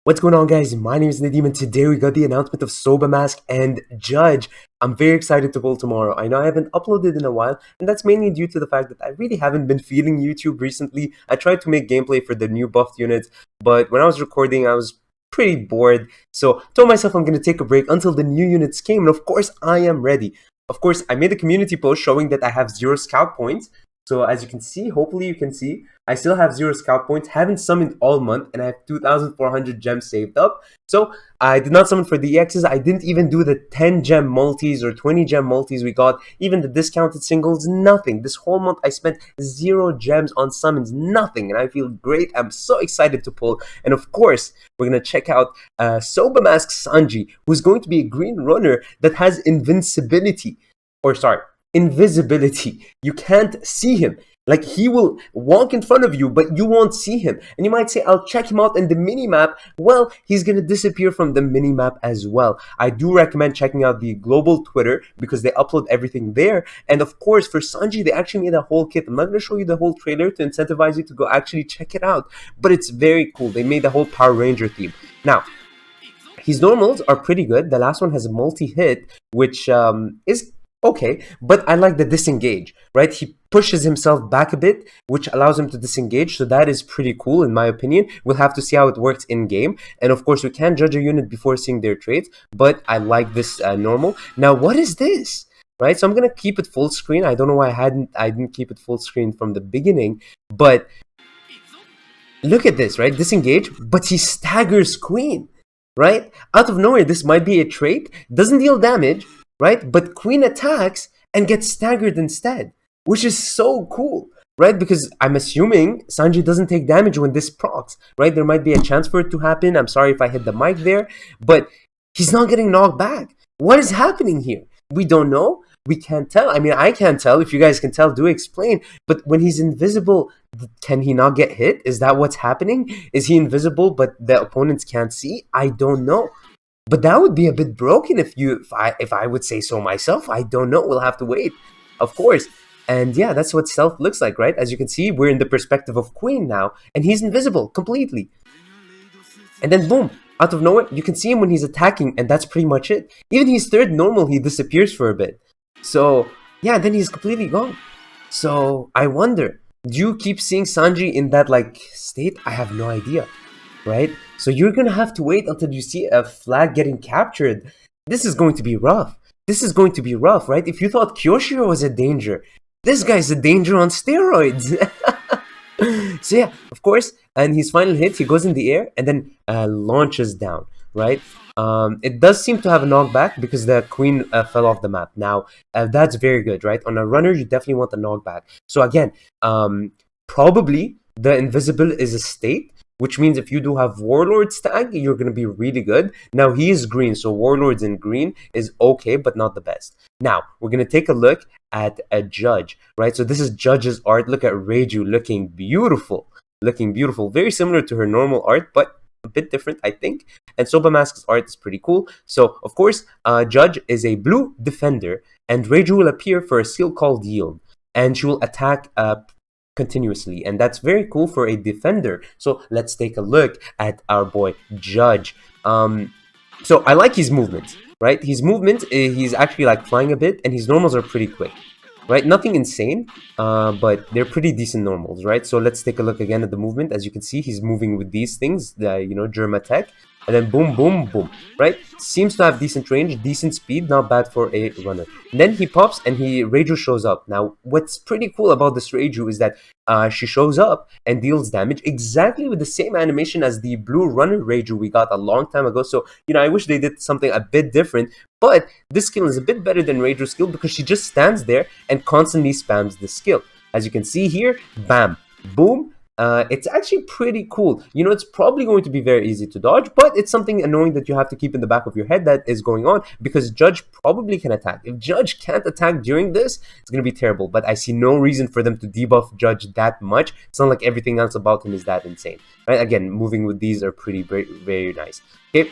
What's going on, guys? My name is Nadeem and today we got the announcement of Soba Mask and Judge. I'm very excited to pull tomorrow. I know I haven't uploaded in a while, and that's mainly due to the fact that I really haven't been feeling YouTube recently. I tried to make gameplay for the new buffed units, but when I was recording, I was pretty bored. So I told myself I'm going to take a break until the new units came, and of course, I am ready. Of course, I made a community post showing that I have 0 scout points. So as you can see, hopefully you can see, I still have 0 scout points, haven't summoned all month, and I have 2,400 gems saved up. So I did not summon for the EXs. I didn't even do the 10 gem multis or 20 gem multis we got, even the discounted singles, nothing. This whole month I spent 0 gems on summons, nothing, and I feel great. I'm so excited to pull. And of course, we're going to check out Soba Mask SANJI, who's going to be a green runner that has invincibility. Or sorry, invisibility. You can't see him. Like, he will walk in front of you, but you won't see him. And you might say, I'll check him out in the minimap. Well, he's going to disappear from the minimap as well. I do recommend checking out the global Twitter because they upload everything there. And of course, for Sanji, they actually made a whole kit. I'm not going to show you the whole trailer to incentivize you to go actually check it out. But it's very cool. They made the whole Power Ranger theme. Now, his normals are pretty good. The last one has a multi-hit, which is okay, but I like the disengage, right? He pushes himself back a bit, which allows him to disengage, so that is pretty cool in my opinion. We'll have to see how it works in game, and of course we can't judge a unit before seeing their traits, but I like this normal. Now, what is this? Right, so I'm gonna keep it full screen. I don't know why I didn't keep it full screen from the beginning, but look at this, right? Disengage, but he staggers Queen, right? Out of nowhere, this might be a trait, doesn't deal damage, right? But Queen attacks and gets staggered instead, which is so cool, right? Because I'm assuming Sanji doesn't take damage when this procs, right? There might be a chance for it to happen. I'm sorry if I hit the mic there, but he's not getting knocked back. What is happening here? We don't know. We can't tell. I mean, I can't tell. If you guys can tell, do explain. But when he's invisible, can he not get hit? Is that what's happening? Is he invisible but the opponents can't see? I don't know. But that would be a bit broken if I would say so myself. I don't know. We'll have to wait, of course. And yeah, that's what stealth looks like, right? As you can see, we're in the perspective of Queen now, and he's invisible completely. And then boom, out of nowhere, you can see him when he's attacking, and that's pretty much it. Even his third normal, he disappears for a bit. So yeah, then he's completely gone. So I wonder, do you keep seeing Sanji in that like state? I have no idea. Right? So you're gonna have to wait until you see a flag getting captured. This is going to be rough. This is going to be rough, right? If you thought Kyoshiro was a danger, this guy's a danger on steroids. So yeah, of course, and his final hit, he goes in the air and then launches down, right? It does seem to have a knockback because the Queen fell off the map. Now, that's very good, right? On a runner, you definitely want the knockback. So again, probably the invisible is a state, which means if you do have Warlord's tag, you're going to be really good. Now, he is green, so Warlords in green is okay, but not the best. Now, we're going to take a look at a Judge, right? So this is Judge's art. Look at REIJU looking beautiful. Looking beautiful. Very similar to her normal art, but a bit different, I think. And Soba Mask's art is pretty cool. So, of course, Judge is a blue defender, and REIJU will appear for a skill called Yield. And she will attack continuously, and that's very cool for a defender. So let's take a look at our boy Judge. So I like his movement, right? His movement, he's actually like flying a bit, and his normals are pretty quick, right? Nothing insane, but they're pretty decent normals, right? So let's take a look again at the movement. As you can see, he's moving with these things, the Germa Tech, and then boom, boom, boom, right? Seems to have decent range, decent speed, not bad for a runner. And then he pops and REIJU shows up. Now, what's pretty cool about this REIJU is that she shows up and deals damage exactly with the same animation as the blue runner REIJU we got a long time ago. So, I wish they did something a bit different, but this skill is a bit better than REIJU's skill because she just stands there and constantly spams the skill. As you can see here, bam, boom. It's actually pretty cool. It's probably going to be very easy to dodge, but it's something annoying that you have to keep in the back of your head that is going on because Judge probably can attack. If Judge can't attack during this, it's going to be terrible, but I see no reason for them to debuff Judge that much. It's not like everything else about him is that insane, right? Again, moving with these are pretty, very, very nice. Okay,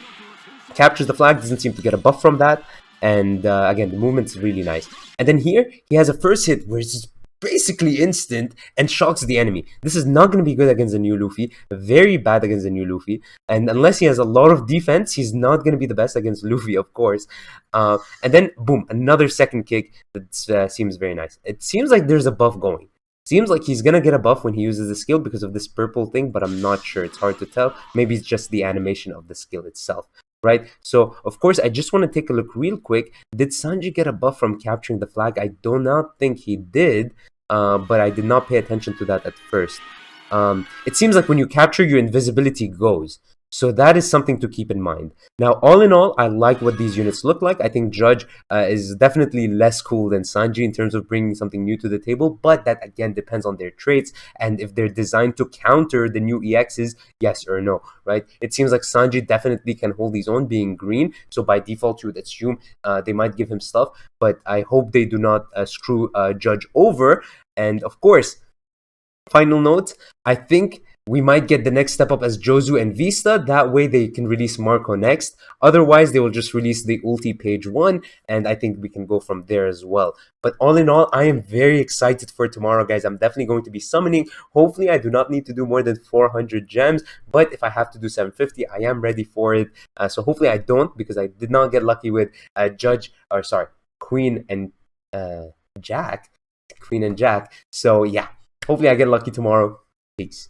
captures the flag, doesn't seem to get a buff from that, and again, the movement's really nice. And then here, he has a first hit where it's just basically instant and shocks the enemy. This is not going to be good against the new Luffy. Very bad against the new Luffy. And unless he has a lot of defense, he's not going to be the best against Luffy, of course. And then, boom, another second kick that seems very nice. It seems like there's a buff going. Seems like he's going to get a buff when he uses the skill because of this purple thing, but I'm not sure. It's hard to tell. Maybe it's just the animation of the skill itself. Right? So, of course, I just want to take a look real quick. Did Sanji get a buff from capturing the flag? I do not think he did, but I did not pay attention to that at first. It seems like when you capture, your invisibility goes. So that is something to keep in mind. Now, all in all, I like what these units look like. I think Judge is definitely less cool than Sanji in terms of bringing something new to the table, but that again depends on their traits and if they're designed to counter the new EXs, yes or no, right? It seems like Sanji definitely can hold his own being green, so by default you would assume they might give him stuff, but I hope they do not screw Judge over. And of course, final note, I think we might get the next step up as Jozu and Vista. That way they can release Marco next. Otherwise, they will just release the ulti page 1, and I think we can go from there as well. But all in all, I am very excited for tomorrow, guys. I'm definitely going to be summoning. Hopefully, I do not need to do more than 400 gems, but if I have to do 750, I am ready for it. So hopefully I don't, because I did not get lucky with Queen and Jack. Queen and Jack. So yeah, hopefully I get lucky tomorrow. Peace.